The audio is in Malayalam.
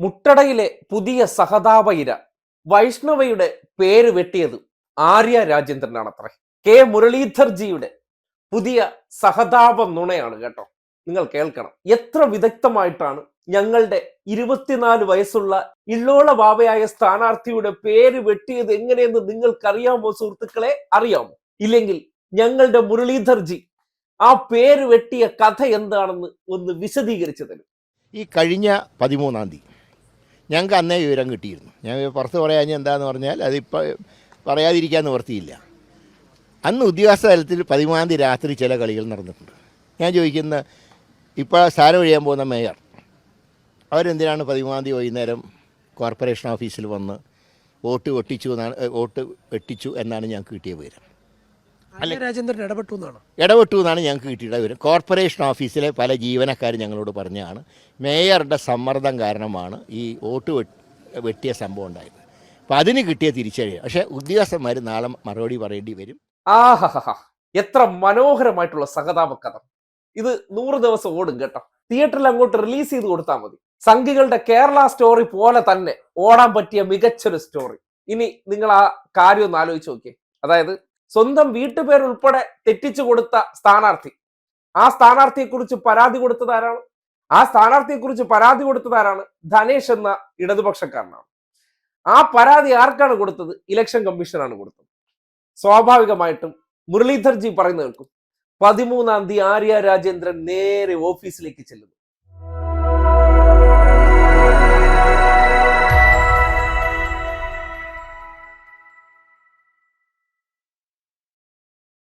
മുട്ടടയിലെ പുതിയ സഹതാപ ഇര വൈഷ്ണവയുടെ പേര് വെട്ടിയത് ആര്യ രാജേന്ദ്രനാണത്രേ. കെ മുരളീധർജിയുടെ പുതിയ സഹതാപ നുണയാണ് കേട്ടോ. നിങ്ങൾ കേൾക്കണം. എത്ര വിദഗ്ധമായിട്ടാണ് ഞങ്ങളുടെ 24 വയസ്സുള്ള ഇള്ളോള ബാബയായ സ്ഥാനാർത്ഥിയുടെ പേര് വെട്ടിയത് എങ്ങനെയെന്ന് നിങ്ങൾക്കറിയാമോ സുഹൃത്തുക്കളെ? അറിയാമോ? ഇല്ലെങ്കിൽ ഞങ്ങളുടെ മുരളീധർജി ആ പേര് വെട്ടിയ കഥ എന്താണെന്ന് ഒന്ന് വിശദീകരിച്ചു തരും. ഈ കഴിഞ്ഞ 13-ാം തീയതി ഞങ്ങൾക്ക് അന്നേ വിവരം കിട്ടിയിരുന്നു. ഞാൻ പുറത്ത് പറയാൻ എന്താണെന്ന് പറഞ്ഞാൽ അതിപ്പോൾ പറയാതിരിക്കാൻ നിവർത്തിയില്ല. അന്ന് ഉദ്യോഗസ്ഥ തലത്തിൽ 13-ാം തീയതി രാത്രി ചില കളികൾ നടന്നിട്ടുണ്ട്. ഞാൻ ചോദിക്കുന്ന ഇപ്പോൾ സ്ഥാനം ഒഴിയാൻ പോകുന്ന മേയർ അവരെന്തിനാണ് 13-ാം തീയതി വൈകുന്നേരം കോർപ്പറേഷൻ ഓഫീസിൽ വന്ന് വോട്ട് വെട്ടിച്ചു എന്നാണ് ഞങ്ങൾക്ക് കിട്ടിയ വിവരം. രാജേന്ദ്രൻ ഇടപെട്ടു എന്നാണ് ഞങ്ങൾക്ക് കിട്ടിയ വിവരം. കോർപ്പറേഷൻ ഓഫീസിലെ പല ജീവനക്കാർ ഞങ്ങളോട് പറഞ്ഞാണ് മേയറുടെ സമ്മർദ്ദം കാരണമാണ് ഈ വോട്ട് വെട്ടിയ സംഭവം ഉണ്ടായത്. അപ്പം അതിന് കിട്ടിയ തിരിച്ചറിയുക. പക്ഷേ ഉദ്യോഗസ്ഥന്മാർ നാളെ മറുപടി പറയേണ്ടി വരും. എത്ര മനോഹരമായിട്ടുള്ള സഹതാപ കഥ. ഇത് 100 ദിവസം ഓടും കേട്ടോ. തിയേറ്ററിൽ അങ്ങോട്ട് റിലീസ് ചെയ്ത് കൊടുത്താൽ മതി. സംഘികളുടെ കേരള സ്റ്റോറി പോലെ തന്നെ ഓടാൻ പറ്റിയ മികച്ചൊരു സ്റ്റോറി. ഇനി നിങ്ങൾ ആ കാര്യം ഒന്ന് ആലോചിച്ച് നോക്കിയേ. അതായത് സ്വന്തം വീട്ടുപേരുൾപ്പെടെ തെറ്റിച്ചു കൊടുത്ത സ്ഥാനാർത്ഥി, ആ സ്ഥാനാർത്ഥിയെ കുറിച്ച് പരാതി കൊടുത്തതാരാണ്? ധനേഷ് എന്ന ഇടതുപക്ഷക്കാരനാണ്. ആ പരാതി ആർക്കാണ് കൊടുത്തത്? ഇലക്ഷൻ കമ്മീഷനാണ് കൊടുത്തത്. സ്വാഭാവികമായിട്ടും മുരളീധർജി പറയുന്നത് കേൾക്കും. 13-ാം തീയതി ആര്യ രാജേന്ദ്രൻ നേരെ ഓഫീസിലേക്ക് ചെല്ലുന്നു.